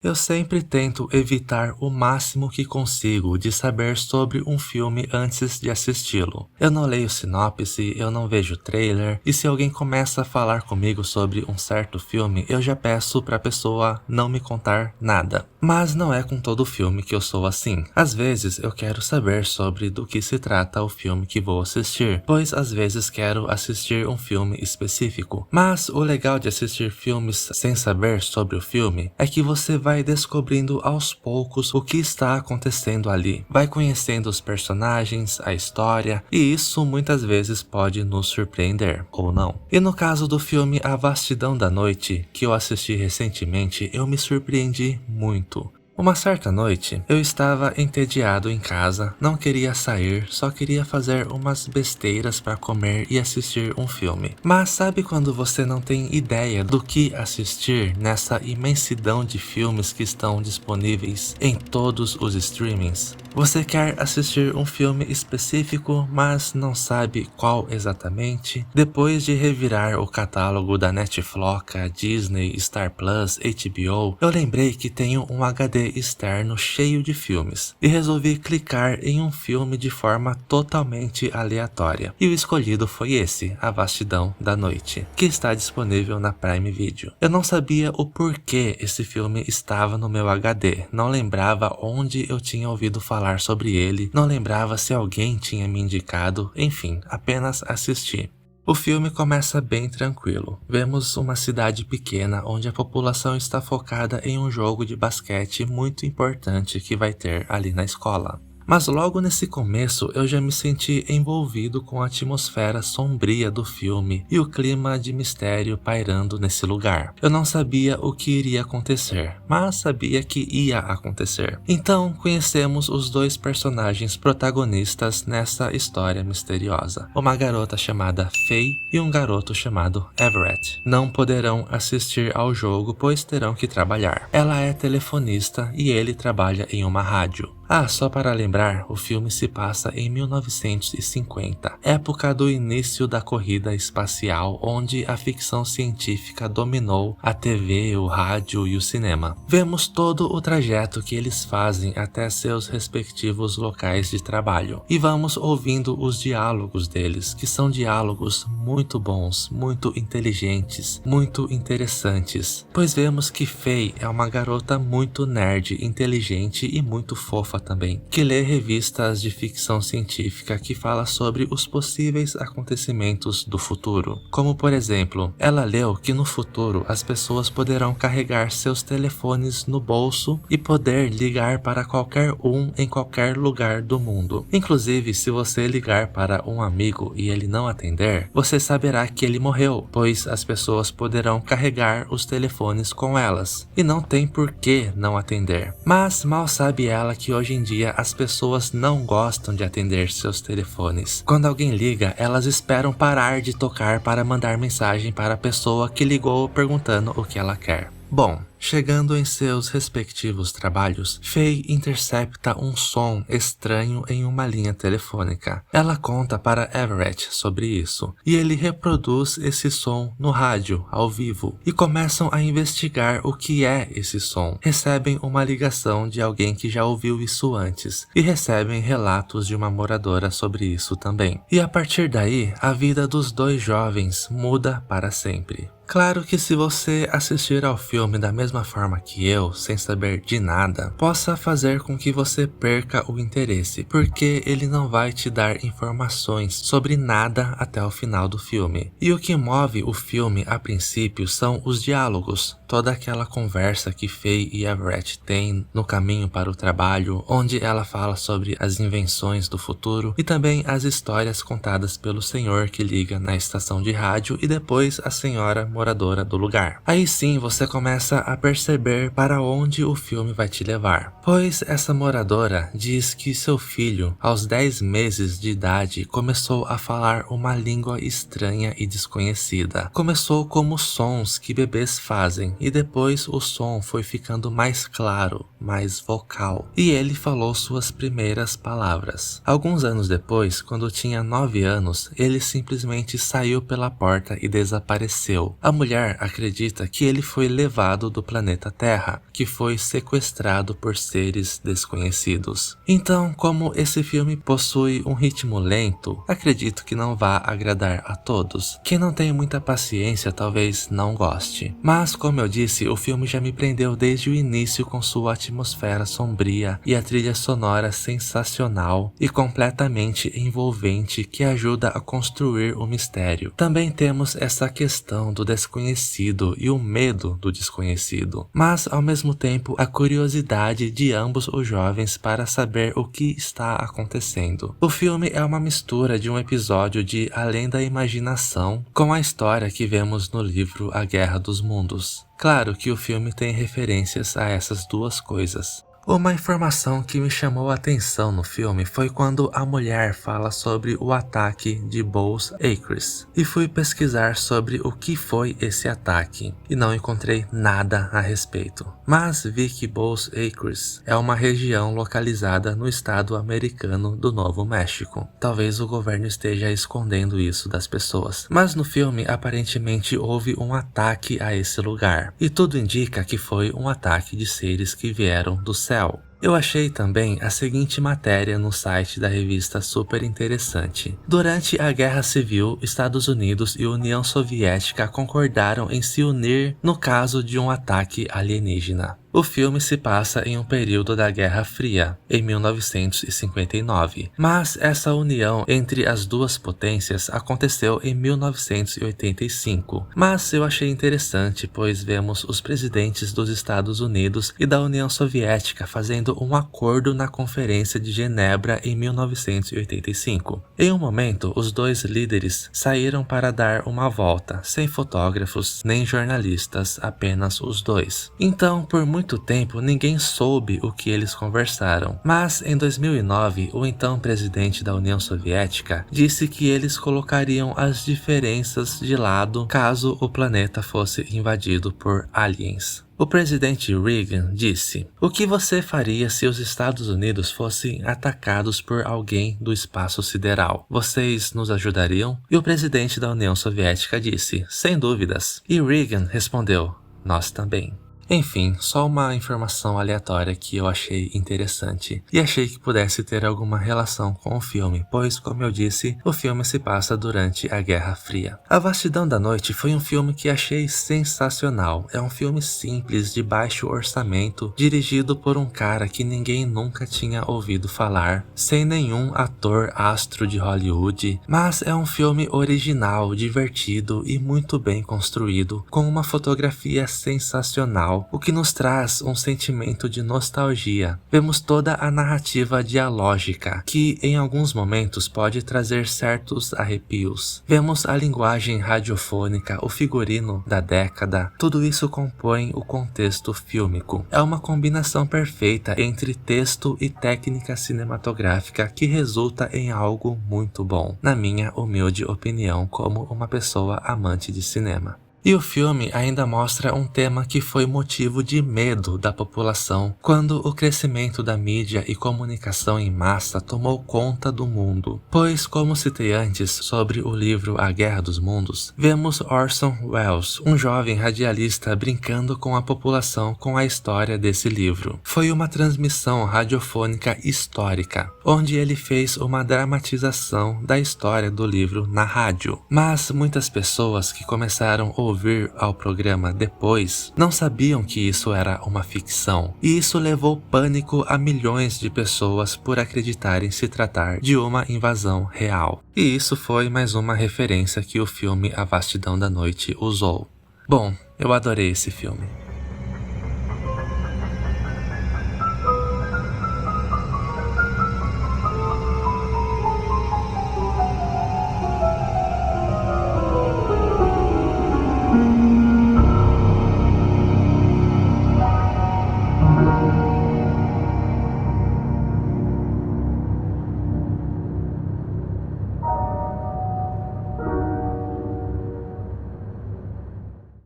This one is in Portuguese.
Eu sempre tento evitar o máximo que consigo de saber sobre um filme antes de assisti-lo. Eu não leio sinopse, eu não vejo trailer, e se alguém começa a falar comigo sobre um certo filme, eu já peço pra pessoa não me contar nada. Mas não é com todo filme que eu sou assim. Às vezes eu quero saber sobre do que se trata o filme que vou assistir, pois às vezes quero assistir um filme específico. Mas o legal de assistir filmes sem saber sobre o filme é que você vai descobrindo aos poucos o que está acontecendo ali, vai conhecendo os personagens, a história, e isso muitas vezes pode nos surpreender, ou não. E no caso do filme A Vastidão da Noite, que eu assisti recentemente, eu me surpreendi muito. Uma certa noite, eu estava entediado em casa, não queria sair, só queria fazer umas besteiras para comer e assistir um filme. Mas sabe quando você não tem ideia do que assistir nessa imensidão de filmes que estão disponíveis em todos os streamings? Você quer assistir um filme específico, mas não sabe qual exatamente? Depois de revirar o catálogo da Netflix, Disney, Star Plus, HBO, eu lembrei que tenho um HD externo cheio de filmes e resolvi clicar em um filme de forma totalmente aleatória. E o escolhido foi esse, A Vastidão da Noite, que está disponível na Prime Video. Eu não sabia o porquê esse filme estava no meu HD, não lembrava onde eu tinha ouvido falar sobre ele, não lembrava se alguém tinha me indicado, enfim, apenas assisti. O filme começa bem tranquilo. Vemos uma cidade pequena onde a população está focada em um jogo de basquete muito importante que vai ter ali na escola. Mas logo nesse começo eu já me senti envolvido com a atmosfera sombria do filme e o clima de mistério pairando nesse lugar. Eu não sabia o que iria acontecer, mas sabia que ia acontecer. Então conhecemos os dois personagens protagonistas nessa história misteriosa. Uma garota chamada Faye e um garoto chamado Everett. Não poderão assistir ao jogo pois terão que trabalhar. Ela é telefonista e ele trabalha em uma rádio. Só para lembrar, o filme se passa em 1950, época do início da corrida espacial, onde a ficção científica dominou a TV, o rádio e o cinema. Vemos todo o trajeto que eles fazem até seus respectivos locais de trabalho, e vamos ouvindo os diálogos deles, que são diálogos muito bons, muito inteligentes, muito interessantes, pois vemos que Faye é uma garota muito nerd, inteligente e muito fofa também, que lê revistas de ficção científica que fala sobre os possíveis acontecimentos do futuro. Como por exemplo, ela leu que no futuro as pessoas poderão carregar seus telefones no bolso e poder ligar para qualquer um em qualquer lugar do mundo. Inclusive, se você ligar para um amigo e ele não atender, você saberá que ele morreu, pois as pessoas poderão carregar os telefones com elas, e não tem por que não atender. Mas mal sabe ela que hoje em dia as pessoas não gostam de atender seus telefones. Quando alguém liga, elas esperam parar de tocar para mandar mensagem para a pessoa que ligou perguntando o que ela quer. Bom, chegando em seus respectivos trabalhos, Faye intercepta um som estranho em uma linha telefônica. Ela conta para Everett sobre isso, e ele reproduz esse som no rádio, ao vivo, e começam a investigar o que é esse som. Recebem uma ligação de alguém que já ouviu isso antes, e recebem relatos de uma moradora sobre isso também. E a partir daí, a vida dos dois jovens muda para sempre. Claro que se você assistir ao filme da mesma forma que eu, sem saber de nada, possa fazer com que você perca o interesse, porque ele não vai te dar informações sobre nada até o final do filme. E o que move o filme a princípio são os diálogos, toda aquela conversa que Faye e Everett têm no caminho para o trabalho, onde ela fala sobre as invenções do futuro e também as histórias contadas pelo senhor que liga na estação de rádio e depois a senhora moradora do lugar. Aí sim você começa a perceber para onde o filme vai te levar, pois essa moradora diz que seu filho, aos 10 meses de idade, começou a falar uma língua estranha e desconhecida. Começou como sons que bebês fazem e depois o som foi ficando mais claro, mais vocal, e ele falou suas primeiras palavras. Alguns anos depois, quando tinha 9 anos, ele simplesmente saiu pela porta e desapareceu. A mulher acredita que ele foi levado do planeta Terra, que foi sequestrado por seres desconhecidos. Então, como esse filme possui um ritmo lento, acredito que não vá agradar a todos. Quem não tem muita paciência talvez não goste. Mas, como eu disse, o filme já me prendeu desde o início com sua atmosfera sombria e a trilha sonora sensacional e completamente envolvente que ajuda a construir o mistério. Também temos essa questão do desconhecido e o medo do desconhecido, mas ao mesmo tempo a curiosidade de ambos os jovens para saber o que está acontecendo. O filme é uma mistura de um episódio de Além da Imaginação com a história que vemos no livro A Guerra dos Mundos. Claro que o filme tem referências a essas duas coisas. Uma informação que me chamou a atenção no filme foi quando a mulher fala sobre o ataque de Bose Acres. E fui pesquisar sobre o que foi esse ataque e não encontrei nada a respeito. Mas vi que Bose Acres é uma região localizada no estado americano do Novo México. Talvez o governo esteja escondendo isso das pessoas. Mas no filme aparentemente houve um ataque a esse lugar. E tudo indica que foi um ataque de seres que vieram do céu. Eu achei também a seguinte matéria no site da revista super interessante. Durante a Guerra Civil, Estados Unidos e União Soviética concordaram em se unir no caso de um ataque alienígena. O filme se passa em um período da Guerra Fria, em 1959, mas essa união entre as duas potências aconteceu em 1985. Mas eu achei interessante, pois vemos os presidentes dos Estados Unidos e da União Soviética fazendo um acordo na Conferência de Genebra em 1985. Em um momento, os dois líderes saíram para dar uma volta, sem fotógrafos nem jornalistas, apenas os dois. Então, por muito tempo, ninguém soube o que eles conversaram. Mas, em 2009, o então presidente da União Soviética disse que eles colocariam as diferenças de lado caso o planeta fosse invadido por aliens. O presidente Reagan disse: "O que você faria se os Estados Unidos fossem atacados por alguém do espaço sideral? Vocês nos ajudariam?" E o presidente da União Soviética disse: "Sem dúvidas." E Reagan respondeu: "Nós também." Enfim, só uma informação aleatória que eu achei interessante e achei que pudesse ter alguma relação com o filme, pois, como eu disse, o filme se passa durante a Guerra Fria. A Vastidão da Noite foi um filme que achei sensacional. É um filme simples, de baixo orçamento, dirigido por um cara que ninguém nunca tinha ouvido falar, sem nenhum ator astro de Hollywood, mas é um filme original, divertido e muito bem construído, com uma fotografia sensacional, o que nos traz um sentimento de nostalgia. Vemos toda a narrativa dialógica, que em alguns momentos pode trazer certos arrepios. Vemos a linguagem radiofônica, o figurino da década, tudo isso compõe o contexto fílmico. É uma combinação perfeita entre texto e técnica cinematográfica que resulta em algo muito bom, na minha humilde opinião como uma pessoa amante de cinema. E o filme ainda mostra um tema que foi motivo de medo da população quando o crescimento da mídia e comunicação em massa tomou conta do mundo. Pois, como citei antes sobre o livro A Guerra dos Mundos, vemos Orson Welles, um jovem radialista, brincando com a população com a história desse livro. Foi uma transmissão radiofônica histórica, onde ele fez uma dramatização da história do livro na rádio. Mas muitas pessoas que começaram a ouvir ao programa depois não sabiam que isso era uma ficção, e isso levou pânico a milhões de pessoas por acreditarem se tratar de uma invasão real. E isso foi mais uma referência que o filme A Vastidão da Noite usou. Bom, eu adorei esse filme.